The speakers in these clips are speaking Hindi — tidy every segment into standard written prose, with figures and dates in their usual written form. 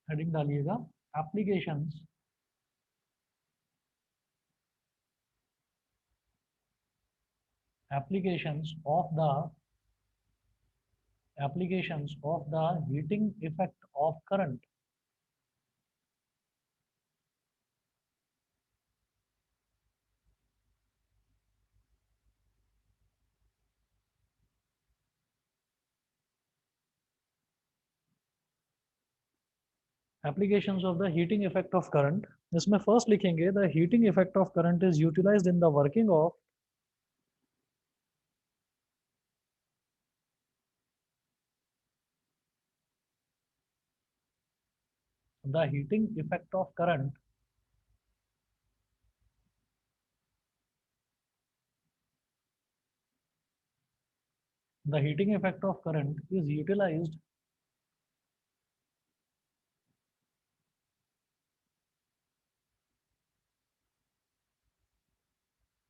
हेडिंग डालिएगा applications applications of the applications of the heating effect of current. Applications of the heating effect of current. इसमें फर्स्ट लिखेंगे the heating effect of current is utilized in the working of the heating effect of current the heating effect of current is utilized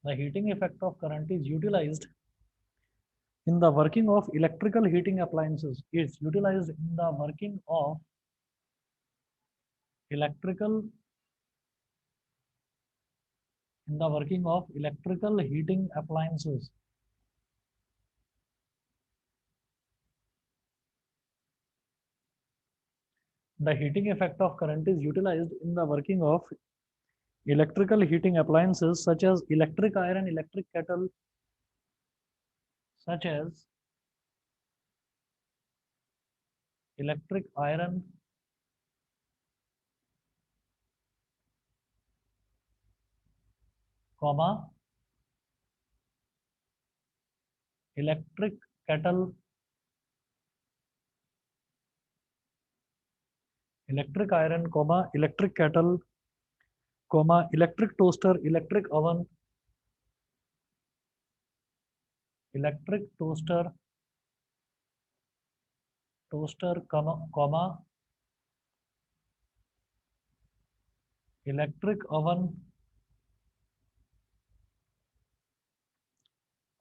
the heating effect of current is utilized in the working of electrical heating appliances is utilized in the working of electrical electrical heating appliances. The heating effect of current is utilized in the working of electrical heating appliances such as electric iron, electric kettle, such as electric iron, comma, electric kettle, electric iron, comma, electric kettle, comma, electric toaster, electric oven, electric toaster, comma, electric oven,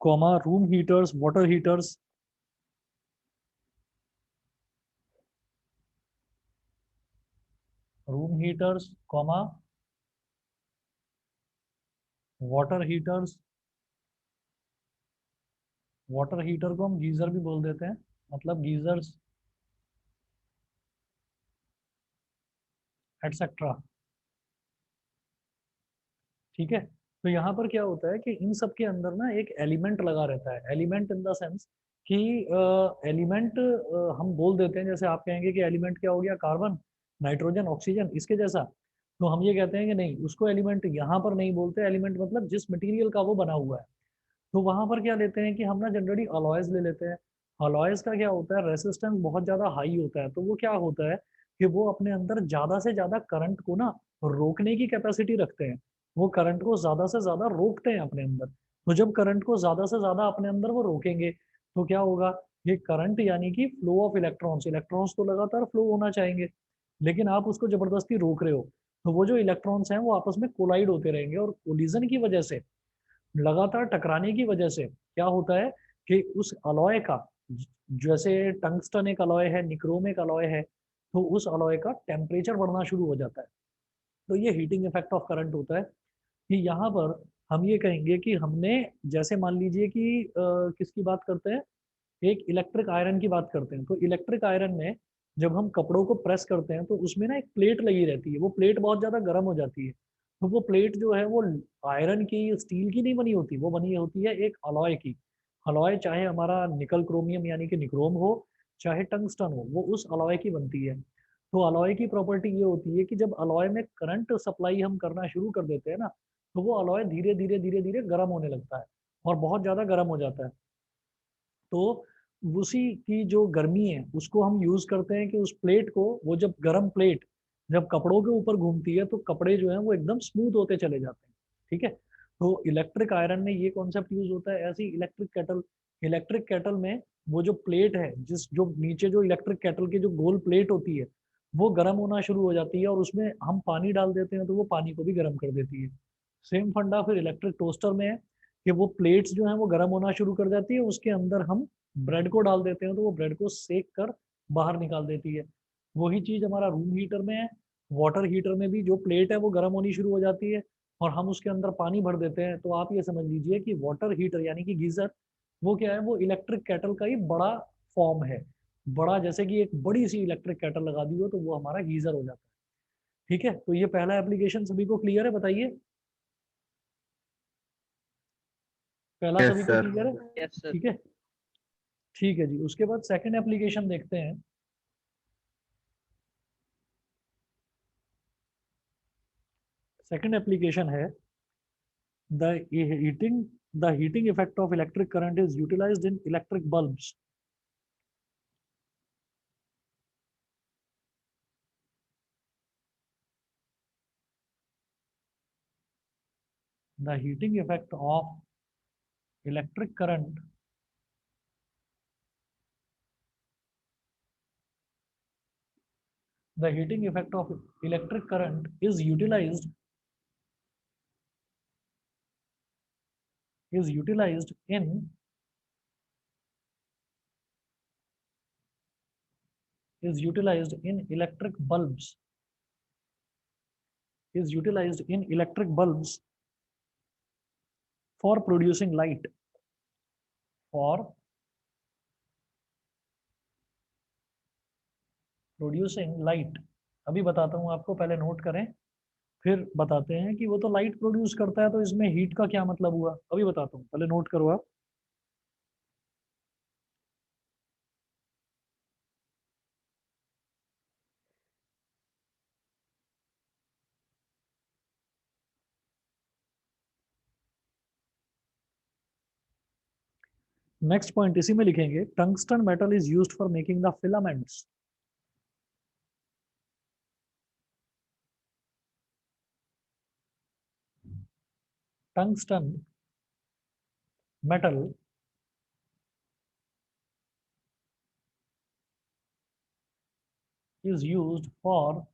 comma, room heaters, water heaters, comma, water heaters, water heater को हम गीजर भी बोल देते हैं, मतलब गीजर्स एटसेट्रा। ठीक है, तो यहाँ पर क्या होता है कि इन सब के अंदर ना एक एलिमेंट लगा रहता है, एलिमेंट इन द सेंस कि एलिमेंट हम बोल देते हैं, जैसे आप कहेंगे कि एलिमेंट क्या हो गया, कार्बन, नाइट्रोजन, ऑक्सीजन, इसके जैसा। तो हम ये कहते हैं कि नहीं, उसको एलिमेंट यहाँ पर नहीं बोलते, एलिमेंट मतलब जिस मटेरियल का वो बना हुआ है। तो वहां पर क्या लेते हैं कि हम ना जनरली अलॉयज ले लेते हैं। अलॉयज का क्या होता है, रेसिस्टेंस बहुत ज्यादा हाई होता है, तो वो क्या होता है कि वो अपने अंदर ज्यादा से ज्यादा करंट को ना रोकने की कैपेसिटी रखते हैं। वो करंट को ज्यादा से ज्यादा रोकते हैं अपने अंदर। तो जब करंट को ज्यादा से ज्यादा अपने अंदर वो रोकेंगे तो क्या होगा, ये करंट यानी कि फ्लो ऑफ इलेक्ट्रॉन्स, इलेक्ट्रॉन्स तो लगातार फ्लो होना चाहेंगे, लेकिन आप उसको जबरदस्ती रोक रहे हो। तो वो जो इलेक्ट्रॉन्स हैं वो आपस में कोलाइड होते रहेंगे, और कोलिजन की वजह से, लगातार टकराने की वजह से क्या होता है कि उस अलॉय का, जैसे टंगस्टन एक अलॉय है, निक्रोम एक अलॉय है, तो उस अलॉय का टेम्परेचर बढ़ना शुरू हो जाता है। तो ये हीटिंग इफेक्ट ऑफ करंट होता है कि यहाँ पर हम ये कहेंगे कि हमने, जैसे मान लीजिए कि किसकी बात करते हैं, एक इलेक्ट्रिक आयरन की बात करते हैं। तो इलेक्ट्रिक आयरन में जब हम कपड़ों को प्रेस करते हैं तो उसमें ना एक प्लेट लगी रहती है, वो प्लेट बहुत ज्यादा गर्म हो जाती है। तो वो प्लेट जो है वो आयरन की, स्टील की नहीं बनी होती, वो बनी होती है एक अलॉय की। अलॉय चाहे हमारा निकल क्रोमियम यानी कि निक्रोम हो, चाहे टंगस्टन हो, वो उस अलॉय की बनती है। तो अलॉय की प्रॉपर्टी ये होती है कि जब अलॉय में करंट सप्लाई हम करना शुरू कर देते हैं ना, तो वो अलॉय धीरे धीरे धीरे धीरे गर्म होने लगता है, और बहुत ज्यादा गर्म हो जाता है। तो उसी की जो गर्मी है उसको हम यूज करते हैं कि उस प्लेट को, वो जब गर्म प्लेट जब कपड़ों के ऊपर घूमती है तो कपड़े जो है वो एकदम स्मूथ होते चले जाते हैं। ठीक है, तो इलेक्ट्रिक आयरन में ये कॉन्सेप्ट यूज होता है। ऐसी इलेक्ट्रिक केटल में वो जो प्लेट है, जिस जो नीचे जो इलेक्ट्रिक केटल की जो गोल प्लेट होती है, वो गर्म होना शुरू हो जाती है, और उसमें हम पानी डाल देते हैं तो वो पानी को भी गर्म कर देती है। सेम फंडा फिर इलेक्ट्रिक टोस्टर में है कि वो प्लेट्स जो है वो गर्म होना शुरू कर जाती है, उसके अंदर हम ब्रेड को डाल देते हैं तो वो ब्रेड को सेक कर बाहर निकाल देती है। वही चीज हमारा रूम हीटर में है। वाटर हीटर में भी जो प्लेट है वो गर्म होनी शुरू हो जाती है और हम उसके अंदर पानी भर देते हैं। तो आप ये समझ लीजिए कि वाटर हीटर यानी कि गीजर वो क्या है, वो इलेक्ट्रिक केटल का ही बड़ा फॉर्म है। बड़ा, जैसे कि एक बड़ी सी इलेक्ट्रिक केटल लगा दी हो तो वो हमारा गीजर हो जाता है। ठीक है, तो ये पहला एप्लीकेशन सभी को क्लियर है, बताइए। पहला यस सभी को सर। क्लियर है। Yes sir. ठीक है। ठीक है जी, उसके बाद सेकंड एप्लीकेशन देखते हैं। सेकंड एप्लीकेशन है the heating the heating effect of electric current is utilized in electric bulbs. The heating effect of electric current the heating effect of electric current is utilized in electric bulbs is utilized in electric bulbs for producing light, for producing light। अभी बताता हूँ आपको, पहले नोट करें फिर बताते हैं कि वो तो लाइट प्रोड्यूस करता है तो इसमें हीट का क्या मतलब हुआ। अभी बताता हूँ, पहले नोट करो आप। नेक्स्ट पॉइंट इसी में लिखेंगे, tungsten metal is used for making the filaments. Tungsten metal is used for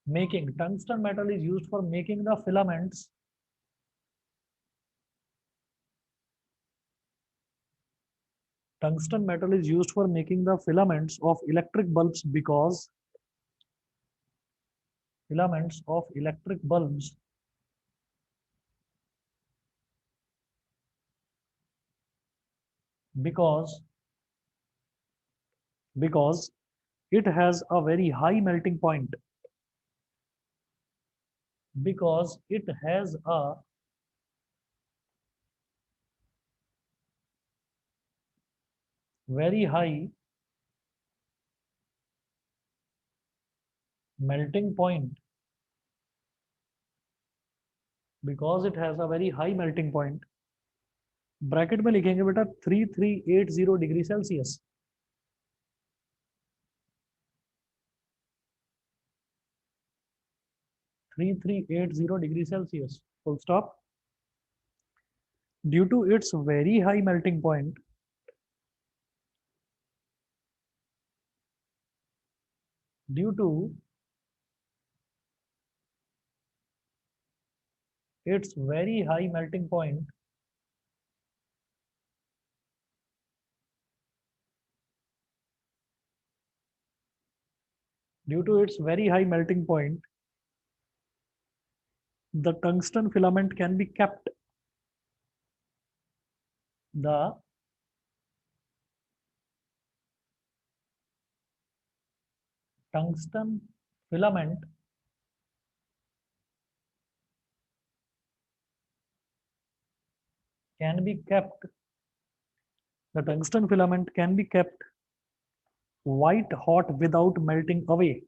making tungsten metal is used for making the filaments tungsten metal is used for making the filaments of electric bulbs because filaments of electric bulbs because because it has a very high melting point, because it has a very high melting point, because it has a very high melting point। Bracket में लिखेंगे बेटा 3380 degree Celsius. 3380 degree Celsius, full stop। Due to its very high melting point, due to its very high melting point, due to its very high melting point, the tungsten filament can be kept. The tungsten filament can be kept. The tungsten filament can be kept white hot without melting away.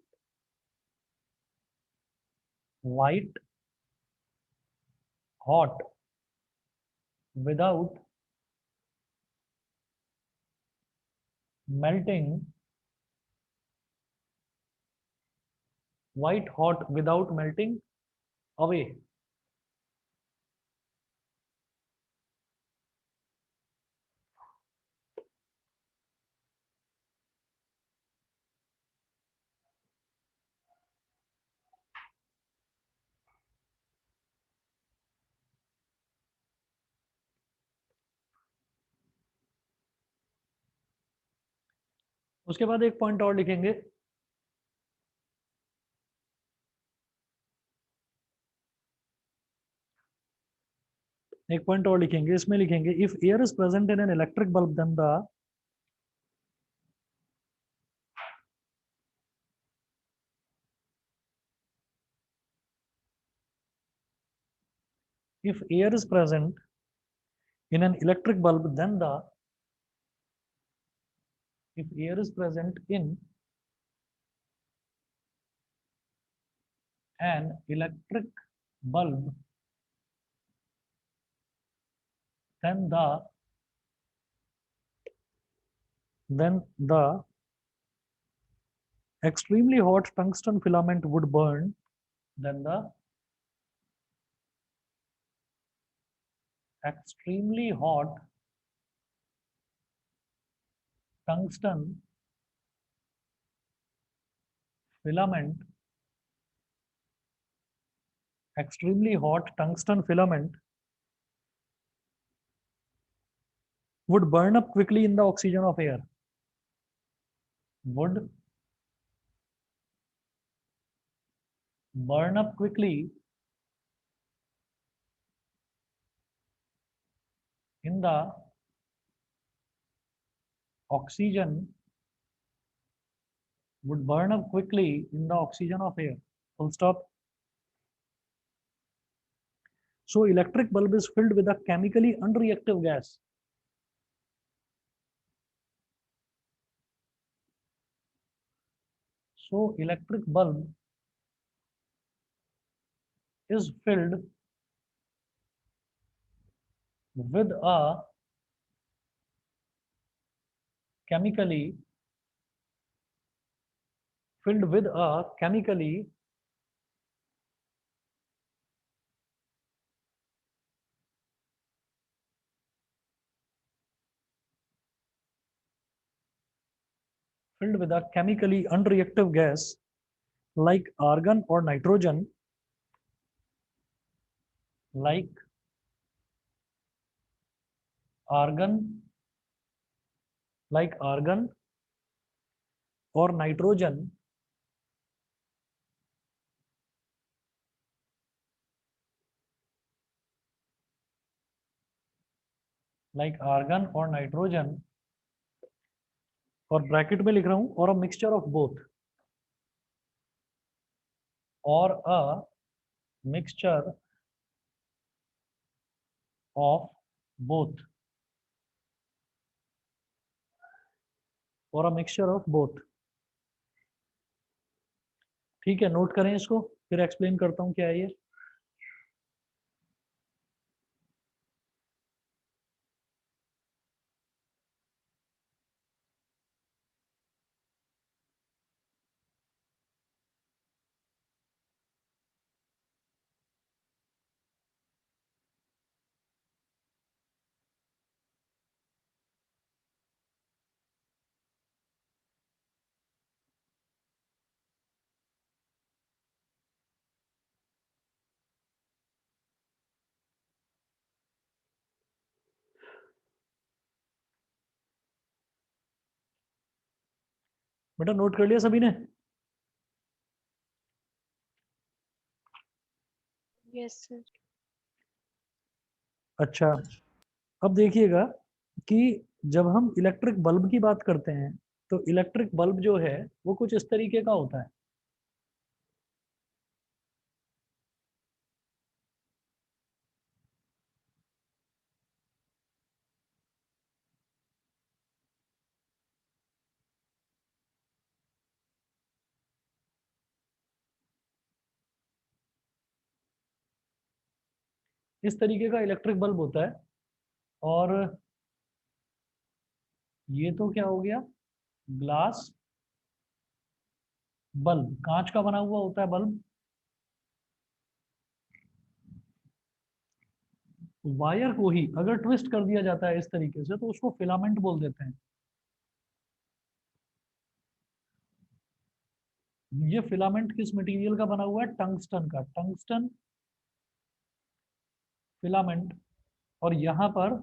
White hot without melting. White hot without melting away। उसके बाद एक पॉइंट और लिखेंगे, एक पॉइंट और लिखेंगे, इसमें लिखेंगे if air is present in an electric bulb then the if air is present in an electric bulb then the if air is present in an electric bulb then the extremely hot tungsten filament would burn, then the extremely hot tungsten filament extremely hot tungsten filament would burn up quickly in the oxygen of air, would burn up quickly in the oxygen would burn up quickly in the oxygen of air. Full stop. So electric bulb is filled with a chemically unreactive gas. So electric bulb is filled with a chemically filled with a chemically filled with a chemically unreactive gas like argon or nitrogen, like argon, like argon or nitrogen, like argon or nitrogen, और ब्रैकेट में लिख रहा हूं और अ मिक्सचर ऑफ बोथ, और अ मिक्सचर ऑफ बोथ, और अ मिक्सचर ऑफ बोथ। ठीक है, नोट करें इसको, फिर एक्सप्लेन करता हूं क्या है ये। बेटा नोट कर लिया सभी ने? Yes sir. अच्छा, अब देखिएगा कि जब हम इलेक्ट्रिक बल्ब की बात करते हैं तो इलेक्ट्रिक बल्ब जो है वो कुछ इस तरीके का होता है। इस तरीके का इलेक्ट्रिक बल्ब होता है, और ये तो क्या हो गया, ग्लास बल्ब, कांच का बना हुआ होता है बल्ब। वायर को ही अगर ट्विस्ट कर दिया जाता है इस तरीके से तो उसको फिलामेंट बोल देते हैं। ये फिलामेंट किस मटेरियल का बना हुआ है? टंगस्टन का, टंगस्टन फिलामेंट। और यहाँ पर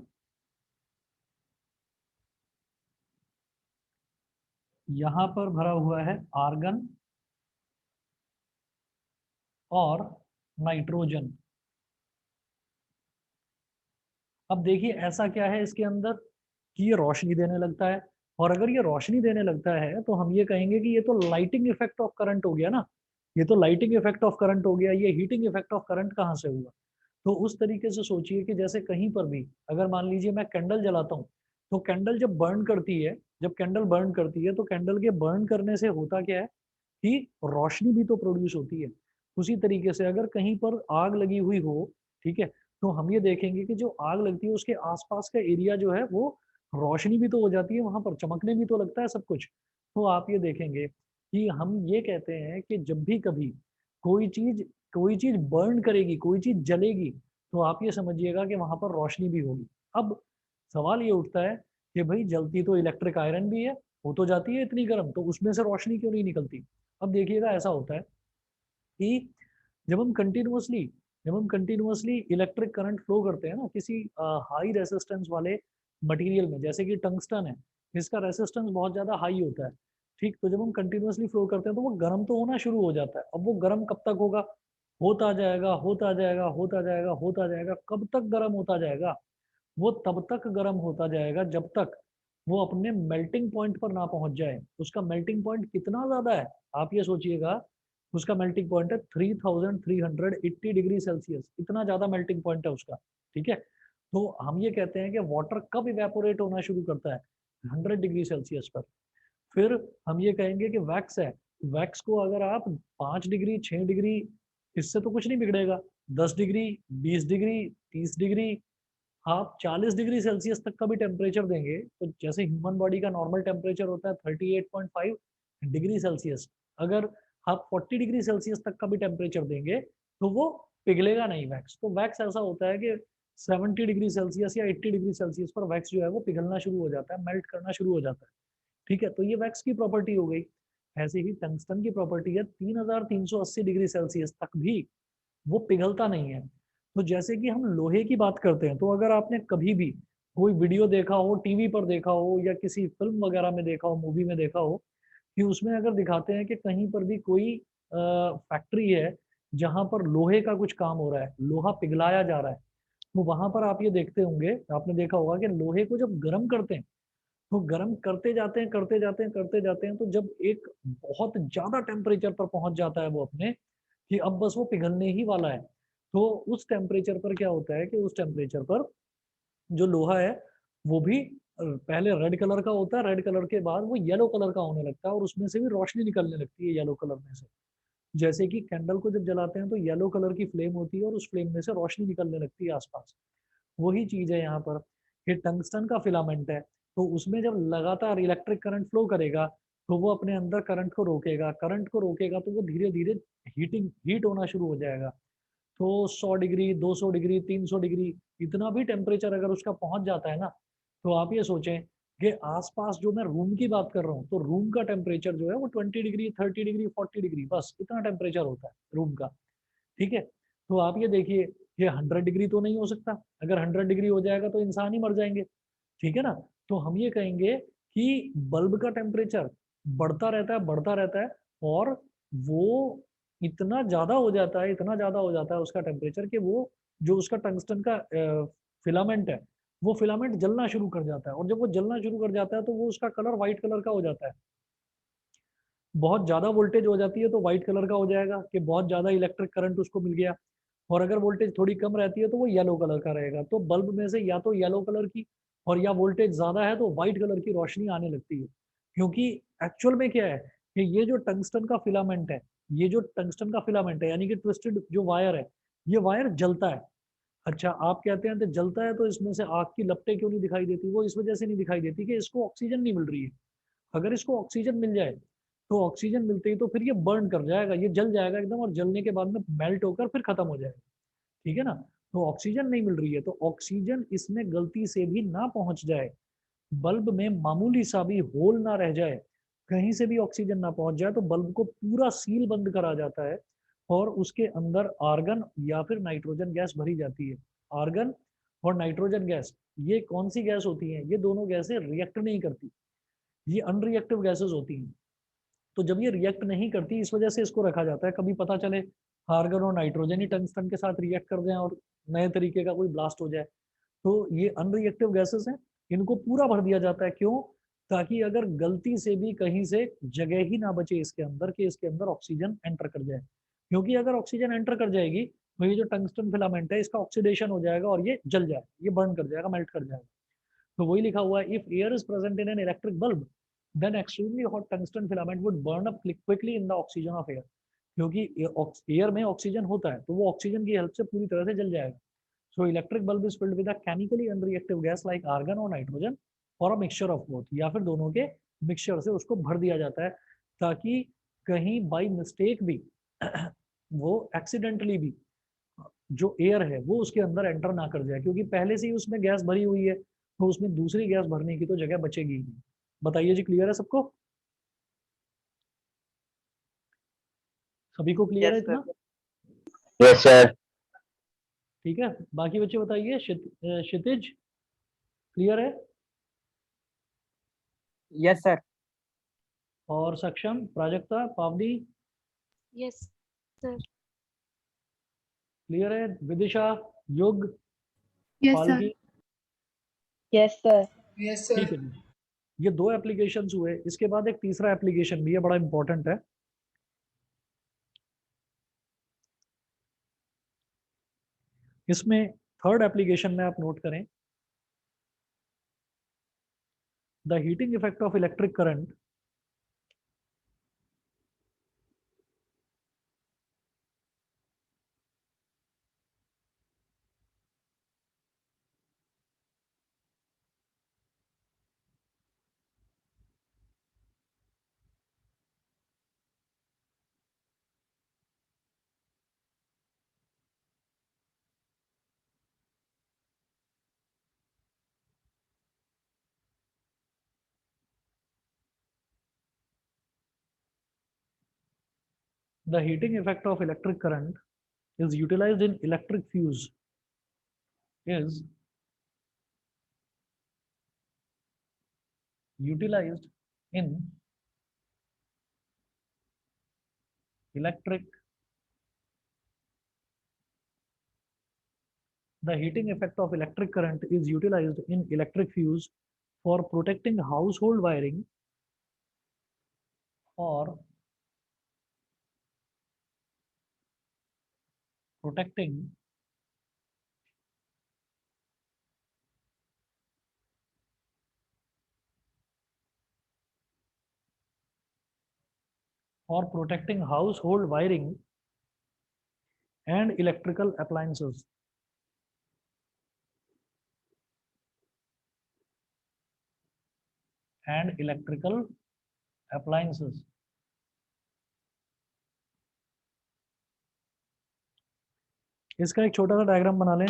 यहाँ पर भरा हुआ है आर्गन और नाइट्रोजन। अब देखिए ऐसा क्या है इसके अंदर कि ये रोशनी देने लगता है, और अगर ये रोशनी देने लगता है तो हम ये कहेंगे कि ये तो लाइटिंग इफेक्ट ऑफ करंट हो गया ना। ये तो लाइटिंग इफेक्ट ऑफ करंट हो गया, ये हीटिंग इफेक्ट ऑफ करंट कहाँ से हुआ? तो उस तरीके से सोचिए कि जैसे कहीं पर भी अगर मान लीजिए मैं कैंडल जलाता हूँ, तो कैंडल जब बर्न करती है, जब कैंडल बर्न करती है तो कैंडल के बर्न करने से होता क्या है कि रोशनी भी तो प्रोड्यूस होती है। उसी तरीके से अगर कहीं पर आग लगी हुई हो, ठीक है, तो हम ये देखेंगे कि जो आग लगती है उसके आसपास का एरिया जो है वो रोशनी भी तो हो जाती है, वहां पर चमकने भी तो लगता है सब कुछ। तो आप ये देखेंगे कि हम ये कहते हैं कि जब भी कभी कोई चीज कोई चीज बर्न करेगी, कोई चीज जलेगी, तो आप ये समझिएगा कि वहां पर रोशनी भी होगी। अब सवाल ये उठता है कि भाई जलती तो इलेक्ट्रिक आयरन भी है, हो तो जाती है इतनी गर्म, तो उसमें से रोशनी क्यों नहीं निकलती? अब देखिएगा ऐसा होता है कि जब हम कंटिन्यूअसली जब हम कंटिन्यूअसली इलेक्ट्रिक करंट फ्लो करते हैं ना किसी हाई रेसिस्टेंस वाले मटेरियल में, जैसे कि टंगस्टन है, इसका रेसिस्टेंस बहुत ज्यादा हाई होता है, ठीक, तो जब हम कंटिन्यूअसली फ्लो करते हैं तो वो गर्म तो होना शुरू हो जाता है। अब वो गर्म कब तक होगा? होता जाएगा, होता जाएगा, होता जाएगा, होता जाएगा, कब तक गर्म होता जाएगा? वो तब तक गर्म होता जाएगा जब तक वो अपने मेल्टिंग पॉइंट पर ना पहुंच जाए। उसका मेल्टिंग पॉइंट कितना ज्यादा है आप ये सोचिएगा, उसका मेल्टिंग पॉइंट है 3380 डिग्री सेल्सियस, इतना ज्यादा मेल्टिंग पॉइंट है उसका। ठीक है, तो हम ये कहते हैं कि वाटर कब इवेपोरेट होना शुरू करता है? 100 डिग्री सेल्सियस पर। फिर हम ये कहेंगे कि वैक्स है, वैक्स को अगर आप 5 डिग्री 6 डिग्री, इससे तो कुछ नहीं बिगड़ेगा, 10 डिग्री, 20 डिग्री, 30 डिग्री, आप 40 डिग्री सेल्सियस तक का भी टेम्परेचर देंगे, तो जैसे ह्यूमन बॉडी का नॉर्मल टेम्परेचर होता है 38.5 डिग्री सेल्सियस, अगर आप 40 डिग्री सेल्सियस तक का भी टेम्परेचर देंगे तो वो पिघलेगा नहीं वैक्स। तो वैक्स ऐसा होता है कि 70 डिग्री सेल्सियस या 80 डिग्री सेल्सियस पर वैक्स जो है वो पिघलना शुरू हो जाता है, मेल्ट करना शुरू हो जाता है। ठीक है, तो ये वैक्स की प्रॉपर्टी हो गई। ऐसे ही टंगस्टन की प्रॉपर्टी है 3380 डिग्री सेल्सियस तक भी वो पिघलता नहीं है। तो जैसे कि हम लोहे की बात करते हैं, तो अगर आपने कभी भी कोई वीडियो देखा हो, टीवी पर देखा हो या किसी फिल्म वगैरह में देखा हो, मूवी में देखा हो, कि उसमें अगर दिखाते हैं कि कहीं पर भी कोई फैक्ट्री है जहां पर लोहे का कुछ काम हो रहा है, लोहा पिघलाया जा रहा है, तो वहां पर आप ये देखते होंगे, आपने देखा होगा कि लोहे को जब गर्म करते हैं तो गर्म करते जाते हैं, करते जाते हैं, करते जाते हैं, तो जब एक बहुत ज्यादा टेम्परेचर पर पहुंच जाता है वो अपने, कि अब बस वो पिघलने ही वाला है, तो उस टेम्परेचर पर क्या होता है कि उस टेम्परेचर पर जो लोहा है वो भी पहले रेड कलर का होता है, रेड कलर के बाद वो येलो कलर का होने लगता है और उसमें से भी रोशनी निकलने लगती है येलो कलर में से। जैसे कि कैंडल को जब जलाते हैं तो येलो कलर की फ्लेम होती है और उस फ्लेम में से रोशनी निकलने लगती है आसपास। वही चीज है यहाँ पर। ये टंगस्टन का फिलामेंट है, तो उसमें जब लगातार इलेक्ट्रिक करंट फ्लो करेगा तो वो अपने अंदर करंट को रोकेगा, करंट को रोकेगा तो वो धीरे धीरे हीट होना शुरू हो जाएगा। तो 100 डिग्री, 200 डिग्री, 300 डिग्री, इतना भी टेम्परेचर अगर उसका पहुंच जाता है ना, तो आप ये सोचें कि आसपास जो मैं रूम की बात कर रहा हूँ, तो रूम का टेम्परेचर जो है वो 20 डिग्री, 30 डिग्री, 40 डिग्री, बस इतना टेम्परेचर होता है रूम का। ठीक है, तो आप ये देखिए, ये 100 डिग्री तो नहीं हो सकता, अगर 100 डिग्री हो जाएगा तो इंसान ही मर जाएंगे। ठीक है ना? तो हम ये कहेंगे कि बल्ब का टेम्परेचर बढ़ता रहता है, बढ़ता रहता है, और वो इतना ज्यादा हो जाता है, इतना ज्यादा हो जाता है उसका टेम्परेचर कि वो जो उसका टंगस्टन का फिलामेंट है, वो फिलामेंट जलना शुरू कर जाता है, और जब वो जलना शुरू कर जाता है तो वो उसका कलर व्हाइट कलर का हो जाता है। बहुत ज्यादा वोल्टेज हो जाती है तो व्हाइट कलर का हो जाएगा कि बहुत ज्यादा इलेक्ट्रिक करंट उसको मिल गया, और अगर वोल्टेज थोड़ी कम रहती है तो वो येलो कलर का रहेगा। तो बल्ब में से या तो येलो कलर की, और या वोल्टेज ज्यादा है तो व्हाइट कलर की रोशनी आने लगती है। क्योंकि एक्चुअल में क्या है कि ये जो टंगस्टन का फिलामेंट है, ये जो टंगस्टन का फिलामेंट है यानी कि ट्विस्टेड जो वायर है, ये वायर जलता है। अच्छा, आप कहते हैं तो जलता है तो इसमें से आग की लपटें क्यों नहीं दिखाई देती? वो इस वजह से नहीं दिखाई देती कि इसको ऑक्सीजन नहीं मिल रही है। अगर इसको ऑक्सीजन मिल जाए तो ऑक्सीजन मिलते ही तो फिर ये बर्न कर जाएगा, ये जल जाएगा एकदम, और जलने के बाद में मेल्ट होकर फिर खत्म हो जाएगा। ठीक है ना? तो ऑक्सीजन नहीं मिल रही है, तो ऑक्सीजन इसमें गलती से भी ना पहुंच जाए, बल्ब में मामूली सा भी होल ना रह जाए, कहीं से भी ऑक्सीजन ना पहुंच जाए, तो बल्ब को पूरा सील बंद करा जाता है और उसके अंदर आर्गन या फिर नाइट्रोजन गैस भरी जाती है। आर्गन और नाइट्रोजन गैस, ये कौन सी गैस होती है? ये दोनों गैसें रिएक्ट नहीं करती, ये अनरिएक्टिव गैसेस होती हैं। तो जब ये रिएक्ट नहीं करती, इस वजह से इसको रखा जाता है। कभी पता चले आर्गन और नाइट्रोजन ही टंगस्टन के साथ रिएक्ट कर दें और नए तरीके का कोई ब्लास्ट हो जाए। तो ये अनरिएक्टिव गैसेस हैं, इनको पूरा भर दिया जाता है। क्यों? ताकि अगर गलती से भी कहीं से जगह ही ना बचे इसके अंदर कि इसके अंदर ऑक्सीजन एंटर कर जाए। क्योंकि अगर ऑक्सीजन एंटर कर जाएगी तो ये जो टंगस्टन फिलामेंट है इसका ऑक्सीडेशन हो जाएगा और ये जल जाएगा, ये बर्न कर जाएगा, मेल्ट कर जाएगा। तो वही लिखा हुआ है, if air is present in an electric bulb then extremely hot tungsten filament would burn up quickly in the oxygen of air. क्योंकि एयर में ऑक्सीजन होता है तो वो ऑक्सीजन की हेल्प से पूरी तरह से जल जाएगा। So electric bulb is filled with a chemically unreactive gas like argon or nitrogen or a mixture of both, या फिर दोनों के मिक्सचर से उसको भर दिया जाता है ताकि कहीं बाई मिस्टेक भी वो एक्सीडेंटली भी जो एयर है वो उसके अंदर एंटर ना कर जाए, क्योंकि पहले से ही उसमें गैस भरी हुई है तो उसमें दूसरी गैस भरने की तो जगह बचेगी ही नहीं। बताइए जी, क्लियर है सबको? सभी को क्लियर है यस सर। इतना? Yes sir. ठीक है, बाकी बच्चे बताइए। क्षितिज क्लियर है? Yes sir. और सक्षम, प्राजक्ता, पावनी यस सर। क्लियर है? विदिशा, युग, यस सर। पालकी? Yes sir. यस ठीक सर। है जी। ये दो एप्लीकेशंस हुए, इसके बाद एक तीसरा एप्लीकेशन भी है, बड़ा इंपॉर्टेंट है। इसमें थर्ड एप्लीकेशन में आप नोट करें, the heating effect of electric current the heating effect of electric current is utilized in electric fuse is utilized in electric the heating effect of electric current is utilized in electric fuse for protecting household wiring or protecting household wiring and electrical appliances and electrical appliances। इसका एक छोटा सा डायग्राम बना लें।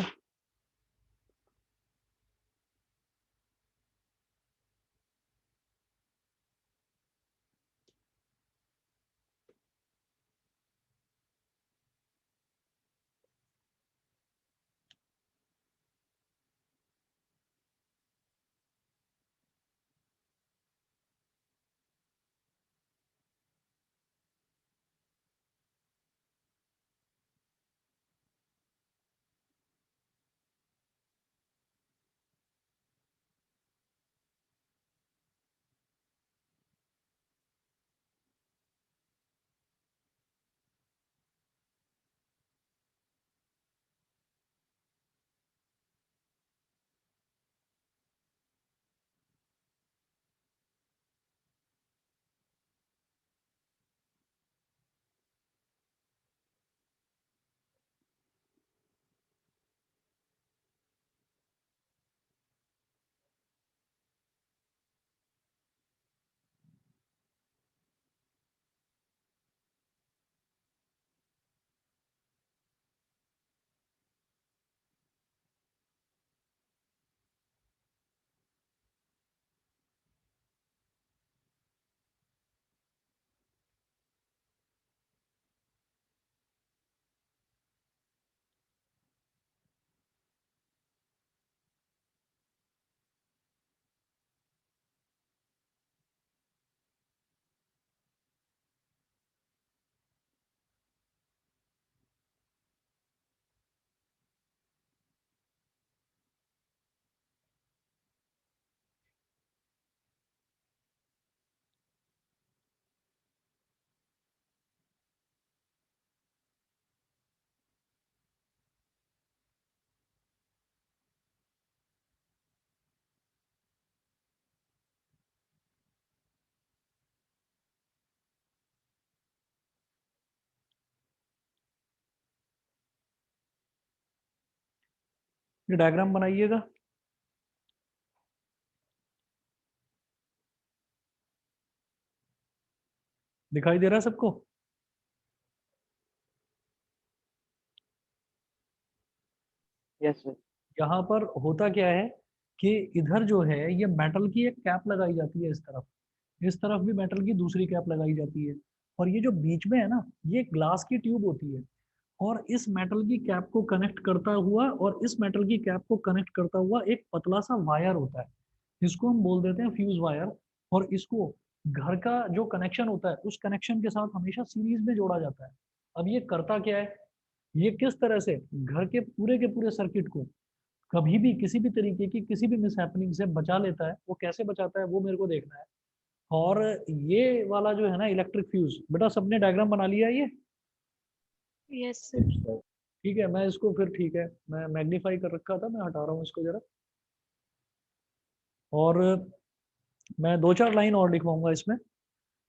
ये डायग्राम बनाइएगा। दिखाई दे रहा है सबको? Yes sir. यहाँ पर होता क्या है कि इधर जो है ये मेटल की एक कैप लगाई जाती है, इस तरफ भी मेटल की दूसरी कैप लगाई जाती है, और ये जो बीच में है ना, ये ग्लास की ट्यूब होती है, और इस मेटल की कैप को कनेक्ट करता हुआ और इस मेटल की कैप को कनेक्ट करता हुआ एक पतला सा वायर होता है, जिसको हम बोल देते हैं फ्यूज वायर। और इसको घर का जो कनेक्शन होता है उस कनेक्शन के साथ हमेशा सीरीज में जोड़ा जाता है। अब ये करता क्या है, ये किस तरह से घर के पूरे सर्किट को कभी भी किसी भी तरीके की किसी भी मिसहैपनिंग से बचा लेता है। वो कैसे बचाता है वो मेरे को देखना है। और ये वाला जो है ना इलेक्ट्रिक फ्यूज, बेटा सबने डायग्राम बना लिया है ये? Yes, sir. ठीक है, मैं इसको फिर ठीक है, मैं मैग्नीफाई कर रखा था, मैं हटा रहा हूँ इसको जरा। और मैं दो चार लाइन और लिखवाऊंगा इसमें।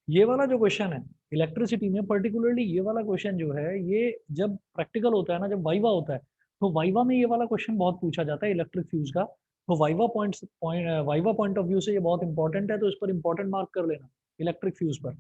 ये वाला जो क्वेश्चन है इलेक्ट्रिसिटी में पर्टिकुलरली, ये वाला क्वेश्चन जो है ये जब प्रैक्टिकल होता है ना, जब वाइवा होता है, तो वाइवा में ये वाला क्वेश्चन बहुत पूछा जाता है इलेक्ट्रिक फ्यूज का। तो वाइवा पॉइंट ऑफ व्यू से ये बहुत इंपॉर्टेंट है, तो इस पर इंपॉर्टेंट मार्क कर लेना इलेक्ट्रिक फ्यूज पर।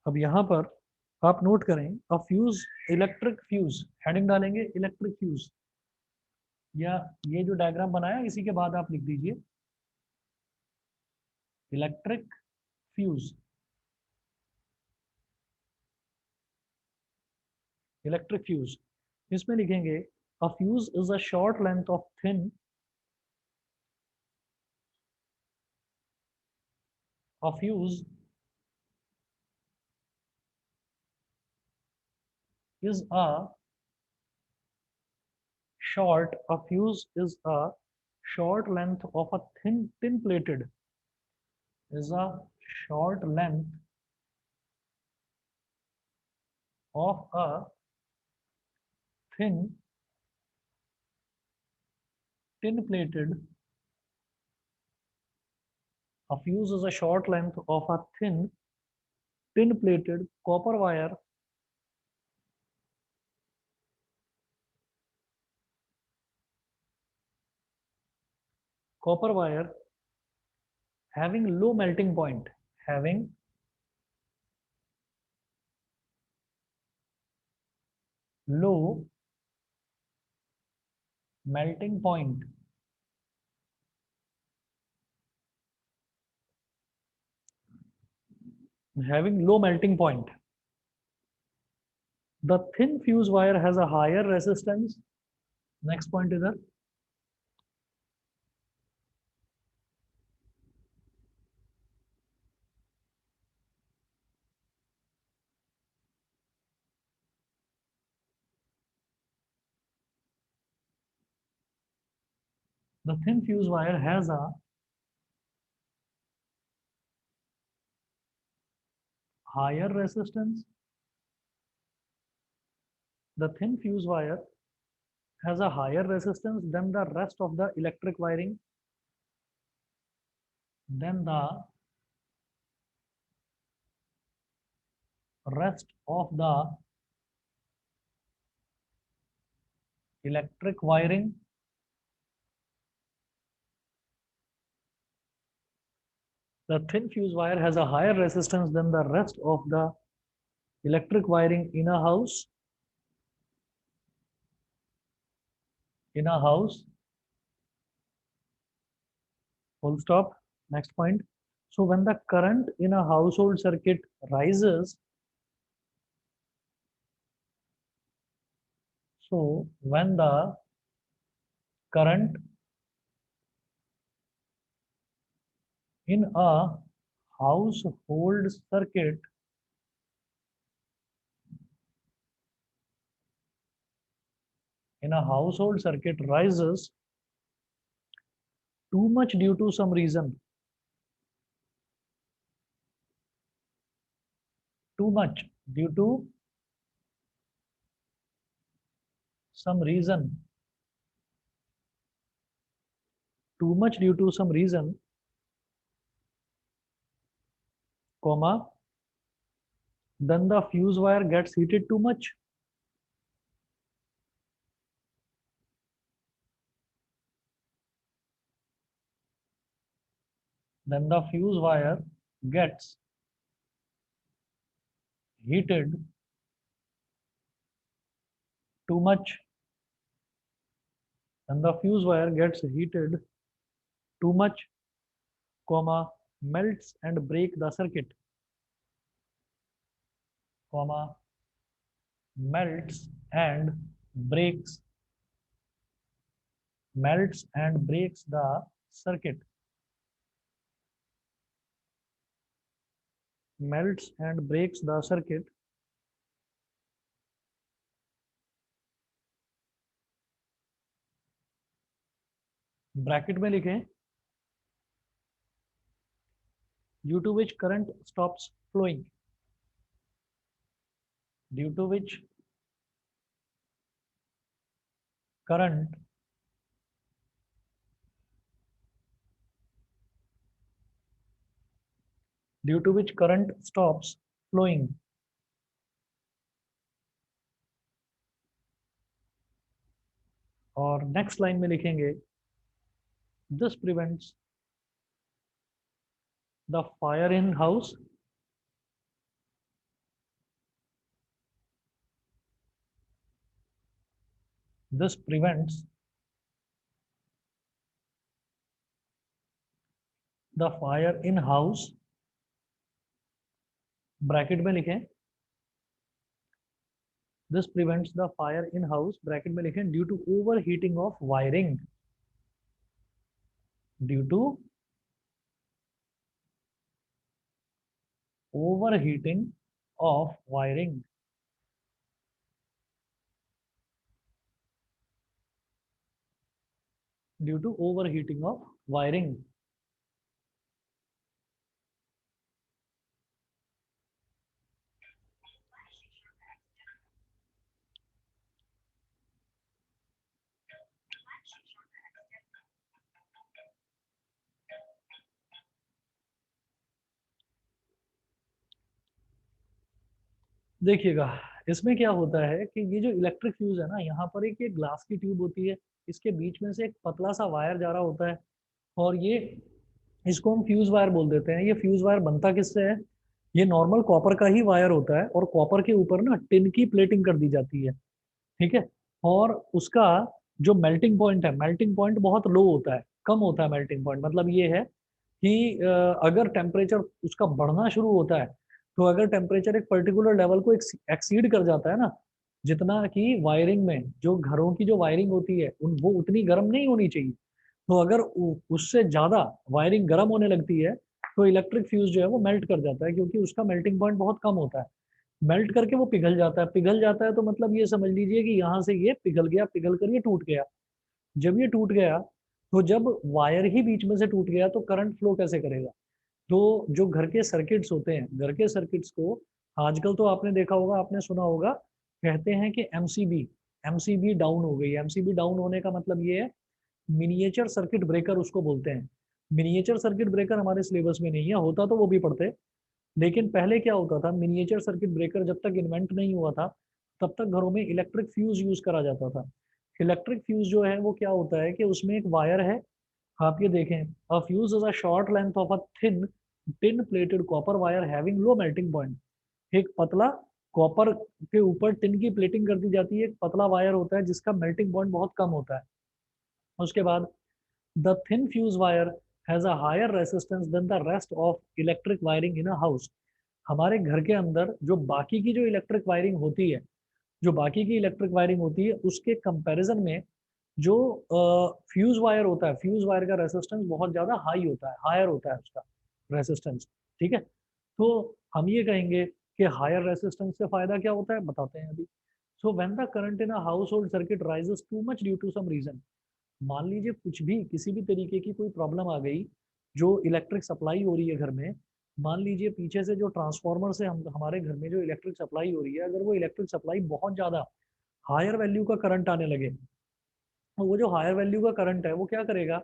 अब यहाँ पर आप नोट करें, अ फ्यूज, इलेक्ट्रिक फ्यूज, हेडिंग डालेंगे इलेक्ट्रिक फ्यूज, या ये जो डायग्राम बनाया इसी के बाद आप लिख दीजिए इलेक्ट्रिक फ्यूज। इलेक्ट्रिक फ्यूज, इसमें लिखेंगे अ fuse is a short length of thin, a fuse is a a fuse is a short length of a tin plated, is a short length of a thin tin plated, a fuse is a short length of a thin tin plated copper wire having low melting point, having low melting point, having low melting point. The thin fuse wire has a higher resistance. Next point is that the thin fuse wire has a higher resistance. The thin fuse wire has a higher resistance than the rest of the electric wiring, than the rest of the electric wiring. The thin fuse wire has a higher resistance than the rest of the electric wiring in a house. In a house. Full stop. Next point. So when the current in a household circuit rises, so when the current in a household circuit rises too much due to some reason. Too much due to some reason. Too much due to some reason, comma, then the fuse wire gets heated too much. Then the fuse wire gets heated too much. Then the fuse wire gets heated too much, comma, melts and break the circuit, comma, melts and breaks the circuit, melts and breaks the circuit. Bracket में लिखें due to which current stops flowing, due to which current stops flowing. और नेक्स्ट लाइन में लिखेंगे this prevents the fire in house, this prevents the fire in house, bracket में लिखें this prevents the fire in house, bracket में लिखें due to overheating of wiring, due to overheating of wiring. Due to overheating of wiring. देखिएगा इसमें क्या होता है कि ये जो इलेक्ट्रिक फ्यूज है ना, यहाँ पर एक ये ग्लास की ट्यूब होती है, इसके बीच में से एक पतला सा वायर जा रहा होता है और ये इसको हम फ्यूज वायर बोल देते हैं। ये फ्यूज वायर बनता किससे है? ये नॉर्मल कॉपर का ही वायर होता है और कॉपर के ऊपर ना टिन की प्लेटिंग कर दी जाती है, ठीक है। और उसका जो मेल्टिंग पॉइंट है, मेल्टिंग पॉइंट बहुत लो होता है, कम होता है मेल्टिंग पॉइंट। मतलब ये है कि अगर टेम्परेचर उसका बढ़ना शुरू होता है तो अगर टेम्परेचर एक पर्टिकुलर लेवल को एक्सीड कर जाता है ना, जितना कि वायरिंग में जो घरों की जो वायरिंग होती है वो उतनी गर्म नहीं होनी चाहिए, तो अगर उससे ज्यादा वायरिंग गर्म होने लगती है तो इलेक्ट्रिक फ्यूज जो है वो मेल्ट कर जाता है, क्योंकि उसका मेल्टिंग पॉइंट बहुत कम होता है। मेल्ट करके वो पिघल जाता है, पिघल जाता है तो मतलब ये समझ लीजिए कि यहाँ से ये पिघल गया, पिघल कर ये टूट गया। जब ये टूट गया तो जब वायर ही बीच में से टूट गया तो करंट फ्लो कैसे करेगा? तो जो घर के सर्किट्स होते हैं, घर के सर्किट्स को आजकल तो आपने देखा होगा, आपने सुना होगा, कहते हैं कि एमसीबी डाउन हो गई। एमसीबी डाउन होने का मतलब ये है मिनिएचर सर्किट ब्रेकर उसको बोलते हैं। मिनिएचर सर्किट ब्रेकर हमारे सिलेबस में नहीं है, होता तो वो भी पढ़ते, लेकिन पहले क्या होता था, मिनिएचर सर्किट ब्रेकर जब तक इन्वेंट नहीं हुआ था तब तक घरों में इलेक्ट्रिक फ्यूज यूज करा जाता था। इलेक्ट्रिक फ्यूज जो है वो क्या होता है कि उसमें एक वायर है, आप ये देखें, अ fuse is a short length of a thin tin plated copper wire having low melting point. एक पतला कॉपर के ऊपर टिन की प्लेटिंग कर दी जाती है, एक पतला वायर होता है जिसका मेल्टिंग पॉइंट बहुत कम होता है। उसके बाद the thin fuse wire has a higher resistance than the rest of electric wiring in a house. हमारे घर के अंदर जो बाकी की जो इलेक्ट्रिक वायरिंग होती है, जो बाकी की इलेक्ट्रिक वायरिंग होती है उसके कंपैरिजन में जो फ्यूज वायर होता है, फ्यूज वायर का रेसिस्टेंस बहुत ज्यादा हाई होता है, हायर होता है उसका। रेसिस्टेंस, ठीक है। तो हम ये कहेंगे कि हायर रेसिस्टेंस से फायदा क्या होता है, बताते हैं अभी। So when the current in a household circuit rises too much due to some reason, मान लीजिए कुछ भी किसी भी तरीके की कोई प्रॉब्लम आ गई, जो इलेक्ट्रिक सप्लाई हो रही है घर में, मान लीजिए पीछे से जो ट्रांसफार्मर से हम हमारे घर में जो इलेक्ट्रिक सप्लाई हो रही है, अगर वो इलेक्ट्रिक सप्लाई बहुत ज़्यादा हायर वैल्यू का करंट आने लगे, तो वो जो हायर वैल्यू का करंट है वो क्या करेगा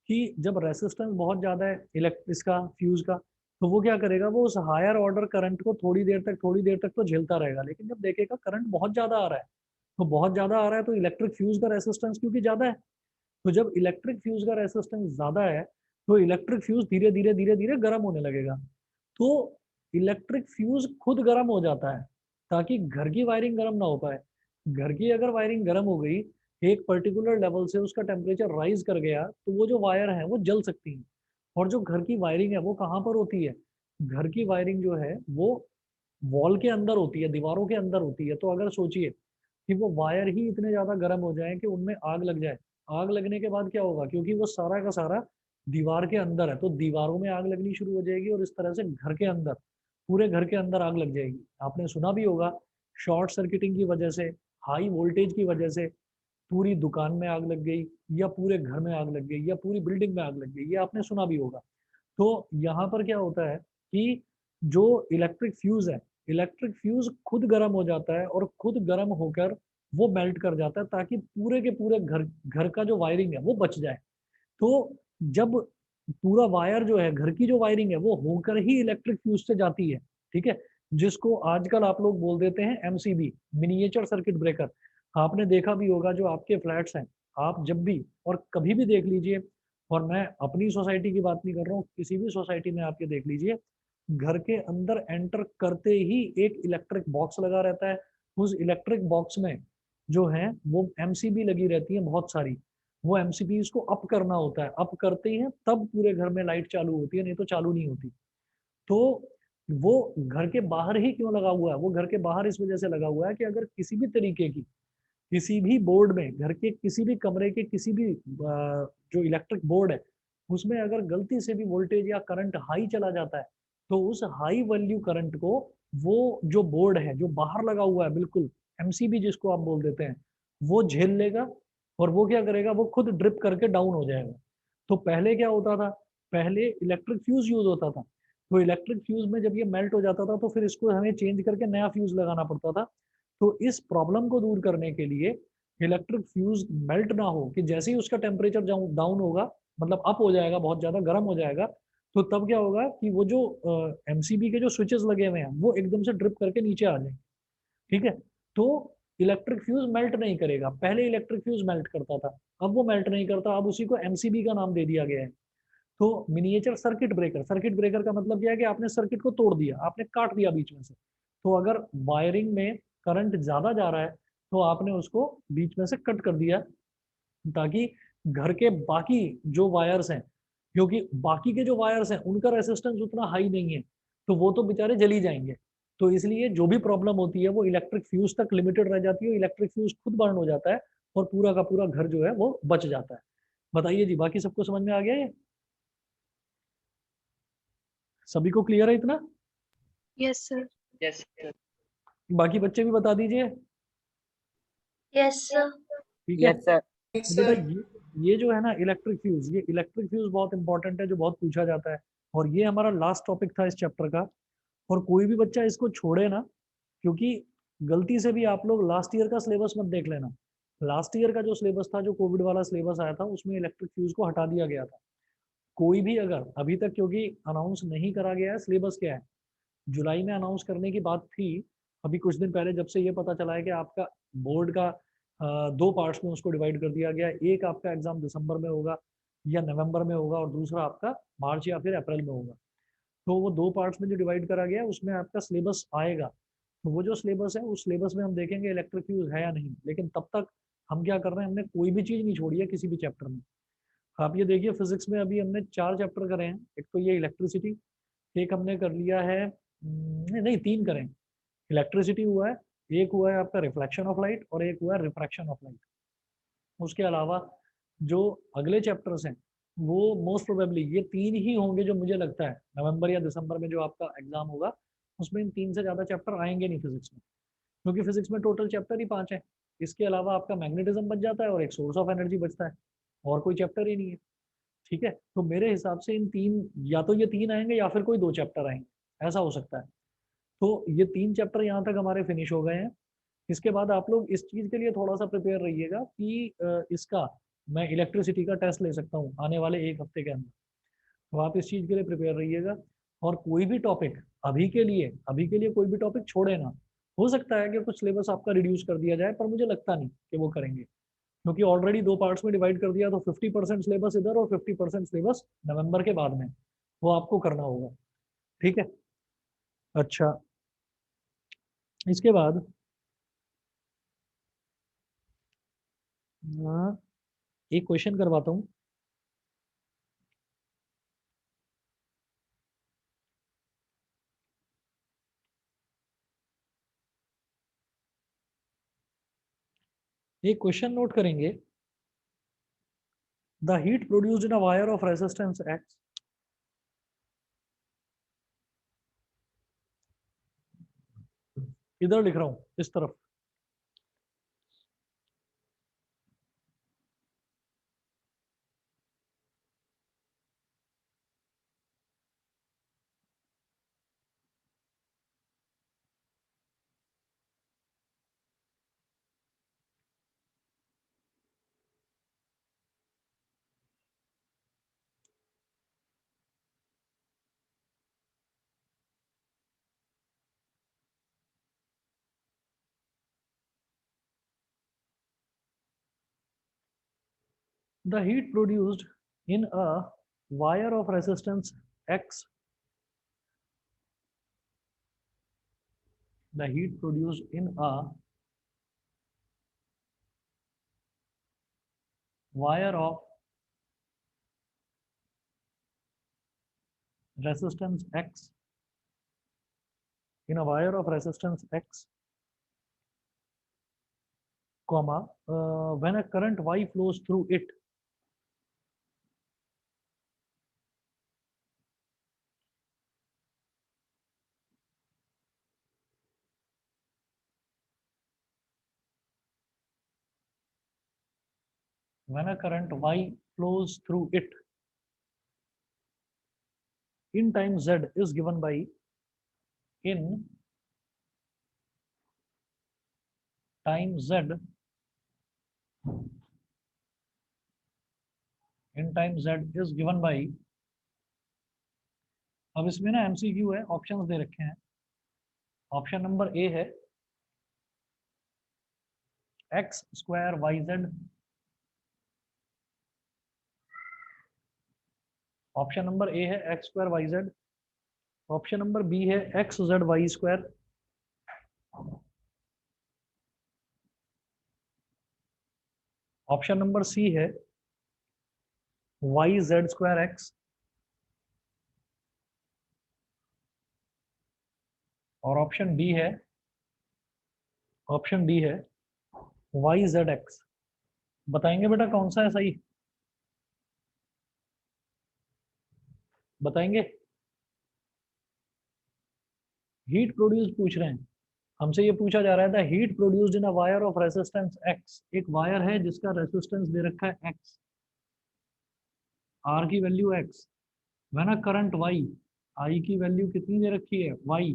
कि जब रेसिस्टेंस बहुत ज़्यादा है इसका फ्यूज का, तो वो क्या करेगा, वो उस हायर ऑर्डर करंट को थोड़ी देर तक तो झेलता रहेगा, लेकिन जब देखेगा करंट बहुत ज़्यादा आ रहा है, तो बहुत ज़्यादा आ रहा है तो इलेक्ट्रिक फ्यूज का रेसिस्टेंस क्योंकि ज़्यादा है, तो जब इलेक्ट्रिक फ्यूज का रेसिस्टेंस ज़्यादा है तो इलेक्ट्रिक फ्यूज धीरे धीरे गर्म होने लगेगा। तो इलेक्ट्रिक फ्यूज खुद गर्म हो जाता है ताकि घर की वायरिंग गर्म ना हो पाए। घर की अगर वायरिंग गर्म हो गई, एक पर्टिकुलर लेवल से उसका टेम्परेचर राइज कर गया, तो वो जो वायर है वो जल सकती है। और जो घर की वायरिंग है वो कहाँ पर होती है, घर की वायरिंग जो है वो वॉल के अंदर होती है, दीवारों के अंदर होती है। तो अगर सोचिए कि वो वायर ही इतने ज्यादा गर्म हो जाए कि उनमें आग लग जाए, आग लगने के बाद क्या होगा, क्योंकि वो सारा का सारा दीवार के अंदर है, तो दीवारों में आग लगनी शुरू हो जाएगी और इस तरह से घर के अंदर, पूरे घर के अंदर आग लग जाएगी। आपने सुना भी होगा, शॉर्ट सर्किटिंग की वजह से, हाई वोल्टेज की वजह से पूरी दुकान में आग लग गई, या पूरे घर में आग लग गई, या पूरी बिल्डिंग में आग लग गई, ये आपने सुना भी होगा। तो यहाँ पर क्या होता है कि जो इलेक्ट्रिक फ्यूज है, इलेक्ट्रिक फ्यूज खुद गर्म हो जाता है और खुद गर्म होकर वो मेल्ट कर जाता है ताकि पूरे के पूरे घर घर का जो वायरिंग है वो बच जाए। तो जब पूरा वायर जो है, घर की जो वायरिंग है वो होकर ही इलेक्ट्रिक फ्यूज से जाती है, ठीक है, जिसको आजकल आप लोग बोल देते हैं एमसीबी, मिनिएचर सर्किट ब्रेकर। आपने देखा भी होगा जो आपके फ्लैट्स हैं, आप जब भी और कभी भी देख लीजिए, और मैं अपनी सोसाइटी की बात नहीं कर रहा हूँ, किसी भी सोसाइटी में आप ये देख लीजिए, घर के अंदर एंटर करते ही एक इलेक्ट्रिक बॉक्स लगा रहता है। उस इलेक्ट्रिक बॉक्स में जो है वो एमसीबी लगी रहती है बहुत सारी। वो एमसीबी को अप करना होता है, अप करते ही है तब पूरे घर में लाइट चालू होती है, नहीं तो चालू नहीं होती। तो वो घर के बाहर ही क्यों लगा हुआ है, वो घर के बाहर इस वजह से लगा हुआ है कि अगर किसी भी तरीके की, किसी भी बोर्ड में, घर के किसी भी कमरे के किसी भी जो इलेक्ट्रिक बोर्ड है उसमें अगर गलती से भी वोल्टेज या करंट हाई चला जाता है, तो उस हाई वैल्यू करंट को वो जो बोर्ड है जो बाहर लगा हुआ है बिल्कुल, एमसीबी जिसको आप बोल देते हैं, वो झेल लेगा और वो क्या करेगा, वो खुद ड्रिप करके डाउन हो जाएगा। तो पहले क्या होता था, पहले इलेक्ट्रिक फ्यूज यूज होता था, तो इलेक्ट्रिक फ्यूज में जब ये मेल्ट हो जाता था तो फिर इसको हमें चेंज करके नया फ्यूज लगाना पड़ता था। तो इस प्रॉब्लम को दूर करने के लिए, इलेक्ट्रिक फ्यूज मेल्ट ना हो, कि जैसे ही उसका टेम्परेचर डाउन होगा, मतलब अप हो जाएगा, बहुत ज्यादा गर्म हो जाएगा, तो तब क्या होगा कि वो जो एमसीबी के जो स्विचेस लगे हुए हैं वो एकदम से ड्रिप करके नीचे आ जाएंगे, ठीक है। तो इलेक्ट्रिक फ्यूज मेल्ट नहीं करेगा, पहले इलेक्ट्रिक फ्यूज मेल्ट करता था, अब वो मेल्ट नहीं करता, अब उसी को एमसीबी का नाम दे दिया गया है। तो miniature circuit breaker, circuit breaker का मतलब क्या है कि आपने सर्किट को तोड़ दिया, आपने काट दिया बीच में से। तो अगर वायरिंग में करंट ज्यादा जा रहा है तो आपने उसको बीच में से कट कर दिया, ताकि घर के बाकी जो वायर्स हैं, क्योंकि बाकी के जो वायर्स हैं उनका रेसिस्टेंस उतना हाई नहीं है, तो वो तो बेचारे जल ही जाएंगे। तो इसलिए जो भी प्रॉब्लम होती है वो इलेक्ट्रिक फ्यूज तक लिमिटेड रह जाती है, इलेक्ट्रिक फ्यूज खुद बर्न हो जाता है और पूरा का पूरा घर जो है वो बच जाता है। बताइए जी, बाकी सबको समझ में आ गया ये, सभी को क्लियर है इतना? Yes, sir. Yes, sir. बाकी बच्चे भी बता दीजिए। Yes, sir. ठीक है, Yes, sir. तो बेटा ये जो है ना इलेक्ट्रिक फ्यूज, ये इलेक्ट्रिक फ्यूज बहुत इंपॉर्टेंट है, जो बहुत पूछा जाता है, और ये हमारा लास्ट टॉपिक था इस चैप्टर का। और कोई भी बच्चा इसको छोड़े ना, क्योंकि गलती से भी आप लोग लास्ट ईयर का सिलेबस मत देख लेना। लास्ट ईयर का जो सिलेबस था, जो कोविड वाला सिलेबस आया था, उसमें इलेक्ट्रिक फ्यूज को हटा दिया गया था। कोई भी अगर अभी तक, क्योंकि अनाउंस नहीं करा गया है सिलेबस क्या है, जुलाई में अनाउंस करने की बात थी, अभी कुछ दिन पहले जब से ये पता चला है कि आपका बोर्ड का दो पार्ट्स में उसको डिवाइड कर दिया गया, एक आपका एग्जाम दिसंबर में होगा या नवंबर में होगा और दूसरा आपका मार्च या फिर अप्रैल में होगा। तो वो दो पार्ट्स में जो डिवाइड करा गया है उसमें आपका सिलेबस आएगा, तो वो जो सिलेबस है उस सिलेबस में हम देखेंगे इलेक्ट्रिक फ्यूज है या नहीं। लेकिन तब तक हम क्या कर रहे हैं, हमने कोई भी चीज़ नहीं छोड़ी है किसी भी चैप्टर में। आप ये देखिए, फिजिक्स में अभी हमने 4 चैप्टर करे हैं, एक तो ये इलेक्ट्रिसिटी, एक हमने कर लिया है, नहीं नहीं 3 करें, इलेक्ट्रिसिटी हुआ है, एक हुआ है आपका रिफ्लेक्शन ऑफ लाइट और एक हुआ है रिफ्रैक्शन ऑफ लाइट। उसके अलावा जो अगले चैप्टर्स हैं वो मोस्ट प्रोबेबली ये 3 ही होंगे जो मुझे लगता है नवंबर या दिसंबर में जो आपका एग्जाम होगा उसमें इन 3 से ज़्यादा चैप्टर आएंगे नहीं फिजिक्स में, क्योंकि फिजिक्स में टोटल चैप्टर ही 5 है। इसके अलावा आपका मैग्नेटिज्म बच जाता है और एक सोर्स ऑफ एनर्जी बचता है, और कोई चैप्टर ही नहीं है। ठीक है, तो मेरे हिसाब से इन 3, या तो ये 3 आएंगे या फिर कोई 2 चैप्टर आएंगे, ऐसा हो सकता है। तो ये 3 चैप्टर यहाँ तक हमारे फिनिश हो गए हैं। इसके बाद आप लोग इस चीज़ के लिए थोड़ा सा प्रिपेयर रहिएगा कि इसका मैं इलेक्ट्रिसिटी का टेस्ट ले सकता हूँ आने वाले 1 हफ्ते के अंदर, तो आप इस चीज़ के लिए प्रिपेयर रहिएगा। और कोई भी टॉपिक अभी के लिए कोई भी टॉपिक छोड़े ना। हो सकता है कि कुछ सिलेबस आपका रिड्यूस कर दिया जाए, पर मुझे लगता नहीं कि वो करेंगे, क्योंकि ऑलरेडी 2 पार्ट्स में डिवाइड कर दिया, तो 50% सिलेबस इधर और 50% सिलेबस नवंबर के बाद में वो आपको करना होगा। ठीक है, अच्छा इसके बाद एक क्वेश्चन करवाता हूँ। एक क्वेश्चन नोट करेंगे। The heat produced in a wire of resistance x, इधर लिख रहा हूँ इस तरफ, the heat produced in a wire of resistance X, the heat produced in a wire of resistance X, in a wire of resistance X, comma, when a current Y flows through it, when a current Y flows through it in time Z is given by in time Z, in time Z is given by, अब इसमें ना एमसीक्यू है, ऑप्शंस दे रखे हैं। ऑप्शन नंबर ए है X square Y Z, option number A है X square Y Z, option number B है X Z Y square, option number C है वाई जेड स्क्वायर एक्स, और ऑप्शन डी है वाई जेड एक्स। बताएंगे बेटा कौन सा है सही, बताएंगे। हीट प्रोड्यूस पूछ रहे हैं हमसे, ये पूछा जा रहा है था heat produced in a wire of resistance X, एक वायर है जिसका रेजिस्टेंस दे रखा है एक्स, आर की value X, when a current Y, I की वैल्यू कितनी दे रखी है Y,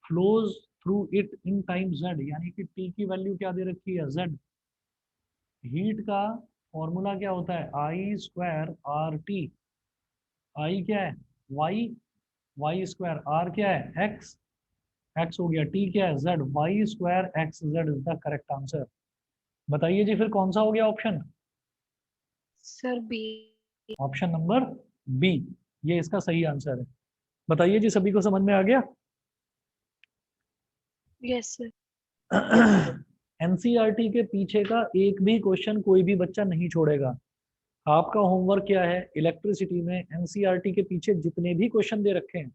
flows through it in time Z, यानी कि टी की वैल्यू क्या दे रखी है जेड। हीट का फॉर्मूला क्या होता है आई स्क्वायर आर टी, आई क्या है वाई, वाई स्क्वायर, आर क्या है एक्स, एक्स हो गया, टी क्या है Z, Y square X Z is the correct answer. बताइए जी फिर कौन सा हो गया option, sir B. Option number B, ये इसका सही आंसर है। बताइए जी सभी को समझ में आ गया। Yes sir. एनसीईआरटी के पीछे का एक भी क्वेश्चन कोई भी बच्चा नहीं छोड़ेगा। आपका होमवर्क क्या है, इलेक्ट्रिसिटी में एनसीईआरटी के पीछे जितने भी क्वेश्चन दे रखे हैं,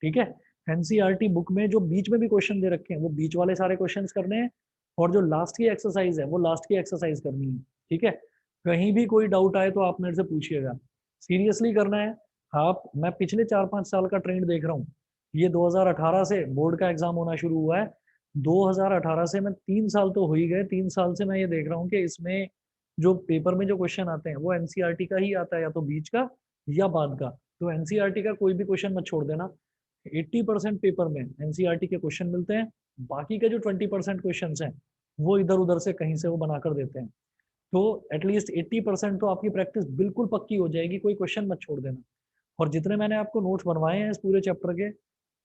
ठीक है, एनसीईआरटी बुक में जो बीच में भी क्वेश्चन दे रखे हैं वो बीच वाले सारे क्वेश्चंस करने हैं, और जो लास्ट की एक्सरसाइज है वो लास्ट की एक्सरसाइज करनी है। ठीक है, कहीं भी कोई डाउट आए तो आप मेरे से पूछिएगा। सीरियसली करना है। आप, मैं पिछले 4-5 साल का ट्रेंड देख रहा हूँ, ये 2018 से बोर्ड का एग्जाम होना शुरू हुआ है। 2018 से मैं 3 साल तो हो ही गए, 3 साल से मैं ये देख रहा हूँ कि इसमें जो पेपर में जो क्वेश्चन आते हैं वो एनसीईआरटी का ही आता है, या तो बीच का या बाद का। तो एनसीईआरटी का कोई भी क्वेश्चन मत छोड़ देना। 80% पेपर में एनसीईआरटी के क्वेश्चन मिलते हैं, बाकी के जो 20% क्वेश्चन हैं वो इधर उधर से कहीं से वो बनाकर देते हैं। तो एटलीस्ट 80% तो आपकी प्रैक्टिस बिल्कुल पक्की हो जाएगी, कोई क्वेश्चन मत छोड़ देना। और जितने मैंने आपको नोट्स बनवाए हैं इस पूरे चैप्टर के,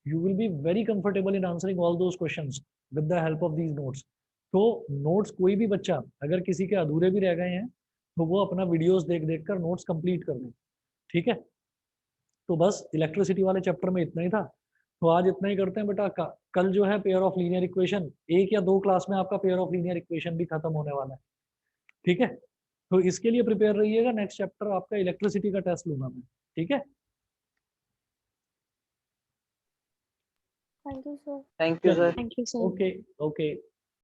you will be very comfortable in answering all those questions with the help of these notes. तो नोट्स कोई भी बच्चा अगर किसी के अधूरे भी रह गए हैं तो वो अपना वीडियोस देख देख कर नोट्स कंप्लीट कर लें, ठीक है। तो बस इलेक्ट्रिसिटी वाले चैप्टर में इतना ही था, तो आज इतना ही करते हैं बेटा। कल जो है पेयर ऑफ लीनियर इक्वेशन, 1 या 2 क्लास में आपका पेयर ऑफ लीनियर इक्वेशन भी खत्म होने वाला है, ठीक है। तो इसके लिए प्रिपेयर रहिएगा, नेक्स्ट चैप्टर आपका इलेक्ट्रिसिटी का टेस्ट लूंगा मैं, ठीक है। Thank you, sir. Thank you, sir. Thank you, sir. Okay okay.